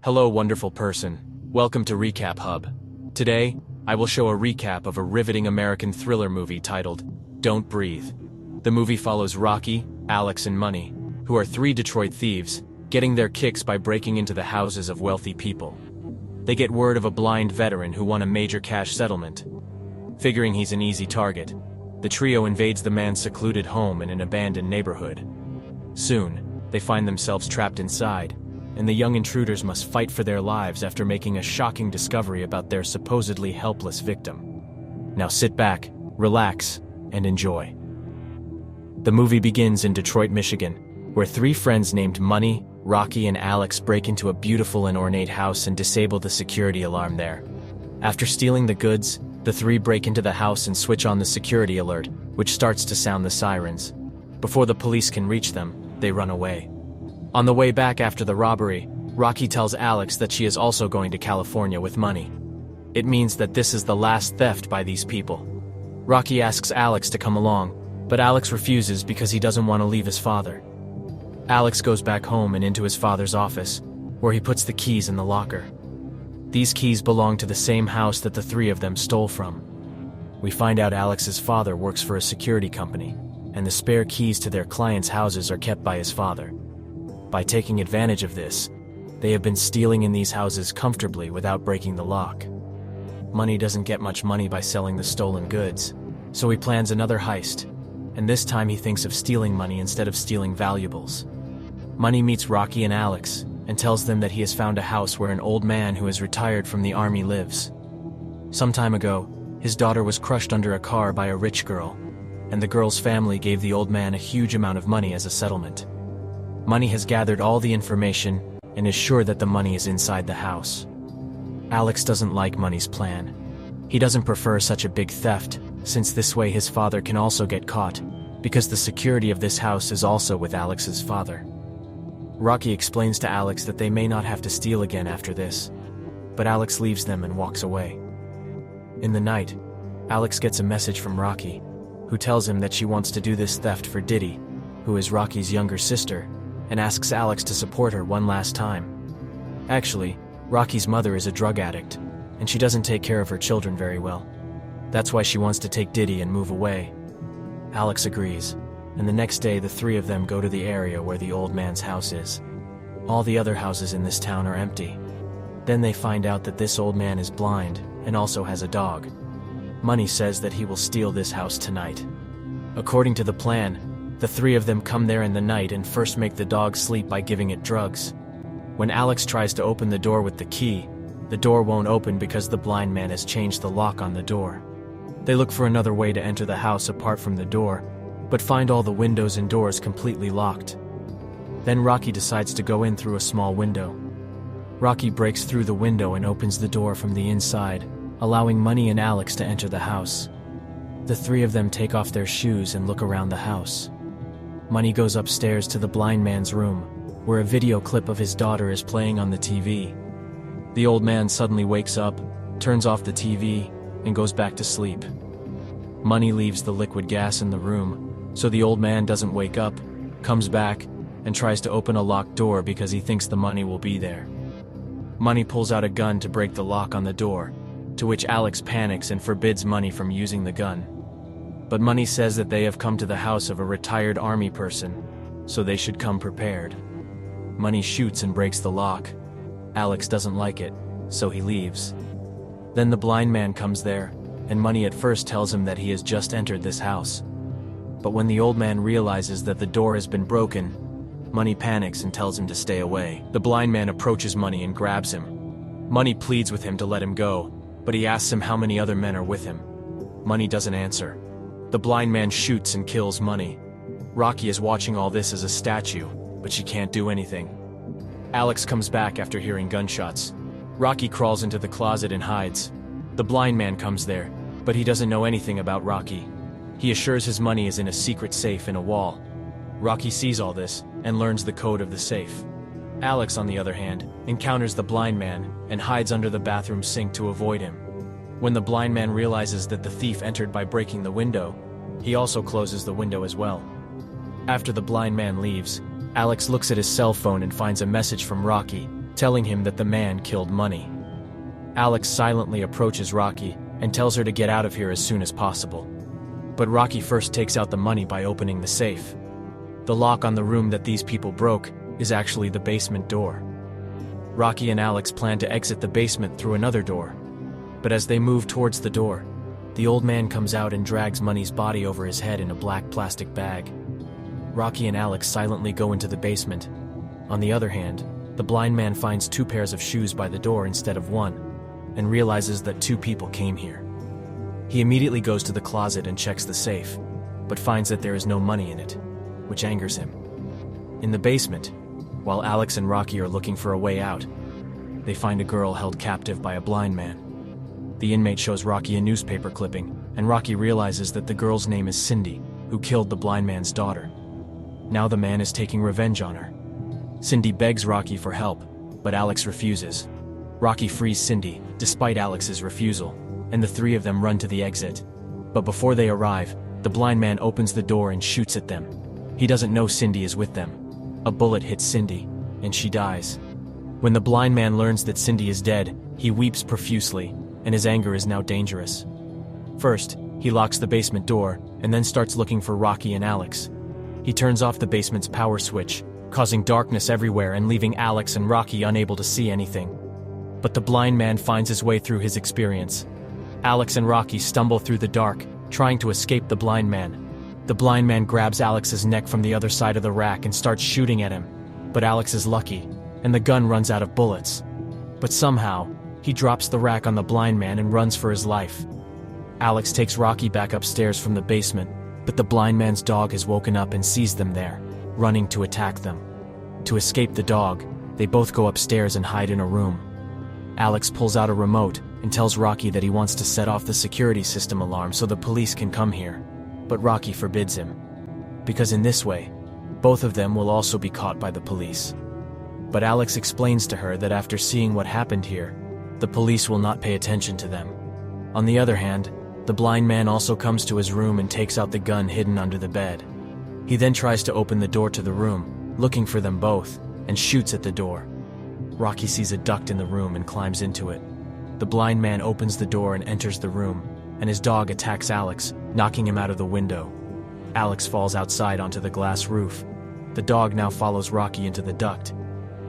Hello, wonderful person. Welcome to Recap Hub. Today, I will show a recap of a riveting American thriller movie titled Don't Breathe. The movie follows Rocky, Alex, and Money, who are three Detroit thieves, getting their kicks by breaking into the houses of wealthy people. They get word of a blind veteran who won a major cash settlement. Figuring he's an easy target, the trio invades the man's secluded home in an abandoned neighborhood. Soon, they find themselves trapped inside, and the young intruders must fight for their lives after making a shocking discovery about their supposedly helpless victim. Now sit back, relax, and enjoy. The movie begins in Detroit, Michigan, where three friends named Money, Rocky, and Alex break into a beautiful and ornate house and disable the security alarm there. After stealing the goods, the three break into the house and switch on the security alert, which starts to sound the sirens. Before the police can reach them, they run away. On the way back after the robbery, Rocky tells Alex that she is also going to California with Money. It means that this is the last theft by these people. Rocky asks Alex to come along, but Alex refuses because he doesn't want to leave his father. Alex goes back home and into his father's office, where he puts the keys in the locker. These keys belong to the same house that the three of them stole from. We find out Alex's father works for a security company, and the spare keys to their clients' houses are kept by his father. By taking advantage of this, they have been stealing in these houses comfortably without breaking the lock. Money doesn't get much money by selling the stolen goods, so he plans another heist, and this time he thinks of stealing money instead of stealing valuables. Money meets Rocky and Alex and tells them that he has found a house where an old man who is retired from the army lives. Some time ago, his daughter was crushed under a car by a rich girl, and the girl's family gave the old man a huge amount of money as a settlement. Money has gathered all the information and is sure that the money is inside the house. Alex doesn't like Money's plan. He doesn't prefer such a big theft, since this way his father can also get caught, because the security of this house is also with Alex's father. Rocky explains to Alex that they may not have to steal again after this, but Alex leaves them and walks away. In the night, Alex gets a message from Rocky, who tells him that she wants to do this theft for Diddy, who is Rocky's younger sister, and asks Alex to support her one last time. Actually, Rocky's mother is a drug addict, and she doesn't take care of her children very well. That's why she wants to take Diddy and move away. Alex agrees, and the next day the three of them go to the area where the old man's house is. All the other houses in this town are empty. Then they find out that this old man is blind and also has a dog. Money says that he will steal this house tonight. According to the plan, the three of them come there in the night and first make the dog sleep by giving it drugs. When Alex tries to open the door with the key, the door won't open because the blind man has changed the lock on the door. They look for another way to enter the house apart from the door, but find all the windows and doors completely locked. Then Rocky decides to go in through a small window. Rocky breaks through the window and opens the door from the inside, allowing Money and Alex to enter the house. The three of them take off their shoes and look around the house. Money goes upstairs to the blind man's room, where a video clip of his daughter is playing on the TV. The old man suddenly wakes up, turns off the TV, and goes back to sleep. Money leaves the liquid gas in the room, so the old man doesn't wake up, comes back, and tries to open a locked door because he thinks the money will be there. Money pulls out a gun to break the lock on the door, to which Alex panics and forbids Money from using the gun. But Money says that they have come to the house of a retired army person, so they should come prepared. Money shoots and breaks the lock. Alex doesn't like it, so he leaves. Then the blind man comes there, and Money at first tells him that he has just entered this house. But when the old man realizes that the door has been broken, Money panics and tells him to stay away. The blind man approaches Money and grabs him. Money pleads with him to let him go, but he asks him how many other men are with him. Money doesn't answer. The blind man shoots and kills Money. Rocky is watching all this as a statue, but she can't do anything. Alex comes back after hearing gunshots. Rocky crawls into the closet and hides. The blind man comes there, but he doesn't know anything about Rocky. He assures his money is in a secret safe in a wall. Rocky sees all this and learns the code of the safe. Alex, on the other hand, encounters the blind man and hides under the bathroom sink to avoid him. When the blind man realizes that the thief entered by breaking the window, he also closes the window as well. After the blind man leaves, Alex looks at his cell phone and finds a message from Rocky, telling him that the man killed money. Alex silently approaches Rocky and tells her to get out of here as soon as possible. But Rocky first takes out the money by opening the safe. The lock on the room that these people broke is actually the basement door. Rocky and Alex plan to exit the basement through another door. But as they move towards the door, the old man comes out and drags Money's body over his head in a black plastic bag. Rocky and Alex silently go into the basement. On the other hand, the blind man finds 2 pairs of shoes by the door instead of 1, and realizes that 2 people came here. He immediately goes to the closet and checks the safe, but finds that there is no money in it, which angers him. In the basement, while Alex and Rocky are looking for a way out, they find a girl held captive by a blind man. The inmate shows Rocky a newspaper clipping, and Rocky realizes that the girl's name is Cindy, who killed the blind man's daughter. Now the man is taking revenge on her. Cindy begs Rocky for help, but Alex refuses. Rocky frees Cindy, despite Alex's refusal, and the 3 of them run to the exit. But before they arrive, the blind man opens the door and shoots at them. He doesn't know Cindy is with them. A bullet hits Cindy, and she dies. When the blind man learns that Cindy is dead, he weeps profusely, and his anger is now dangerous. First, he locks the basement door, and then starts looking for Rocky and Alex. He turns off the basement's power switch, causing darkness everywhere and leaving Alex and Rocky unable to see anything. But the blind man finds his way through his experience. Alex and Rocky stumble through the dark, trying to escape the blind man. The blind man grabs Alex's neck from the other side of the rack and starts shooting at him. But Alex is lucky, and the gun runs out of bullets. But somehow, he drops the rack on the blind man and runs for his life. Alex takes Rocky back upstairs from the basement, but the blind man's dog has woken up and sees them there, running to attack them. To escape the dog, they both go upstairs and hide in a room. Alex pulls out a remote and tells Rocky that he wants to set off the security system alarm so the police can come here. But Rocky forbids him, because in this way, both of them will also be caught by the police. But Alex explains to her that after seeing what happened here, the police will not pay attention to them. On the other hand, the blind man also comes to his room and takes out the gun hidden under the bed. He then tries to open the door to the room, looking for them both, and shoots at the door. Rocky sees a duct in the room and climbs into it. The blind man opens the door and enters the room, and his dog attacks Alex, knocking him out of the window. Alex falls outside onto the glass roof. The dog now follows Rocky into the duct.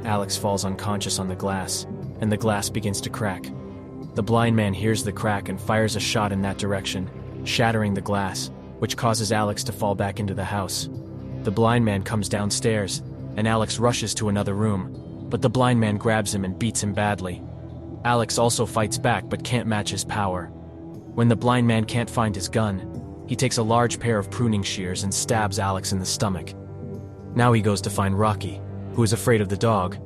Alex falls unconscious on the glass, and the glass begins to crack. The blind man hears the crack and fires a shot in that direction, shattering the glass, which causes Alex to fall back into the house. The blind man comes downstairs, and Alex rushes to another room, but the blind man grabs him and beats him badly. Alex also fights back but can't match his power. When the blind man can't find his gun, he takes a large pair of pruning shears and stabs Alex in the stomach. Now he goes to find Rocky, who is afraid of the dog,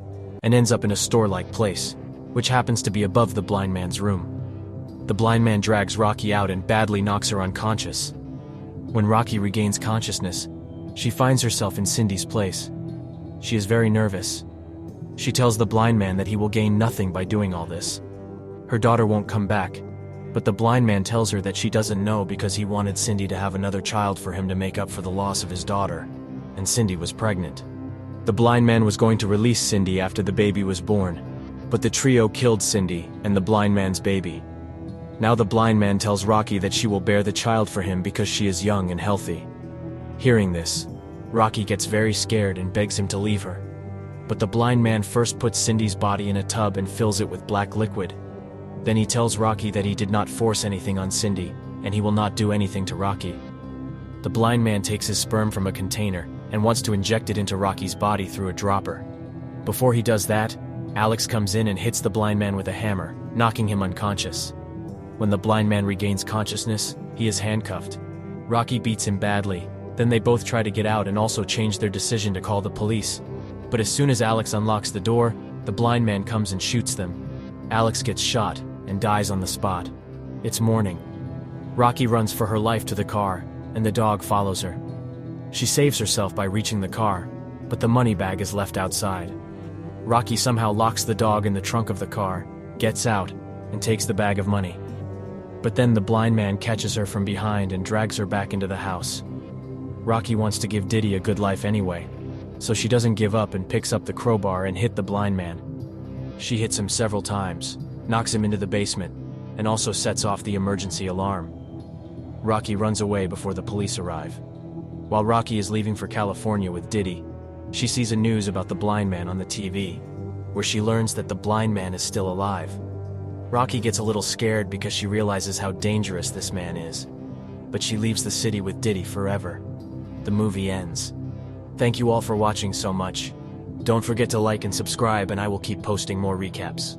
and ends up in a store-like place, which happens to be above the blind man's room. The blind man drags Rocky out and badly knocks her unconscious. When Rocky regains consciousness, she finds herself in Cindy's place. She is very nervous. She tells the blind man that he will gain nothing by doing all this. Her daughter won't come back, but the blind man tells her that she doesn't know because he wanted Cindy to have another child for him to make up for the loss of his daughter, and Cindy was pregnant. The blind man was going to release Cindy after the baby was born, but the trio killed Cindy and the blind man's baby. Now the blind man tells Rocky that she will bear the child for him because she is young and healthy. Hearing this, Rocky gets very scared and begs him to leave her. But the blind man first puts Cindy's body in a tub and fills it with black liquid. Then he tells Rocky that he did not force anything on Cindy, and he will not do anything to Rocky. The blind man takes his sperm from a container and wants to inject it into Rocky's body through a dropper. Before he does that, Alex comes in and hits the blind man with a hammer, knocking him unconscious. When the blind man regains consciousness, he is handcuffed. Rocky beats him badly. Then they both try to get out and also change their decision to call the police. But as soon as Alex unlocks the door, the blind man comes and shoots them. Alex gets shot and dies on the spot. It's morning. Rocky runs for her life to the car, and the dog follows her. She saves herself by reaching the car, but the money bag is left outside. Rocky somehow locks the dog in the trunk of the car, gets out, and takes the bag of money. But then the blind man catches her from behind and drags her back into the house. Rocky wants to give Diddy a good life anyway, so she doesn't give up and picks up the crowbar and hit the blind man. She hits him several times, knocks him into the basement, and also sets off the emergency alarm. Rocky runs away before the police arrive. While Rocky is leaving for California with Diddy, she sees a news about the blind man on the TV, where she learns that the blind man is still alive. Rocky gets a little scared because she realizes how dangerous this man is, but she leaves the city with Diddy forever. The movie ends. Thank you all for watching so much. Don't forget to like and subscribe, and I will keep posting more recaps.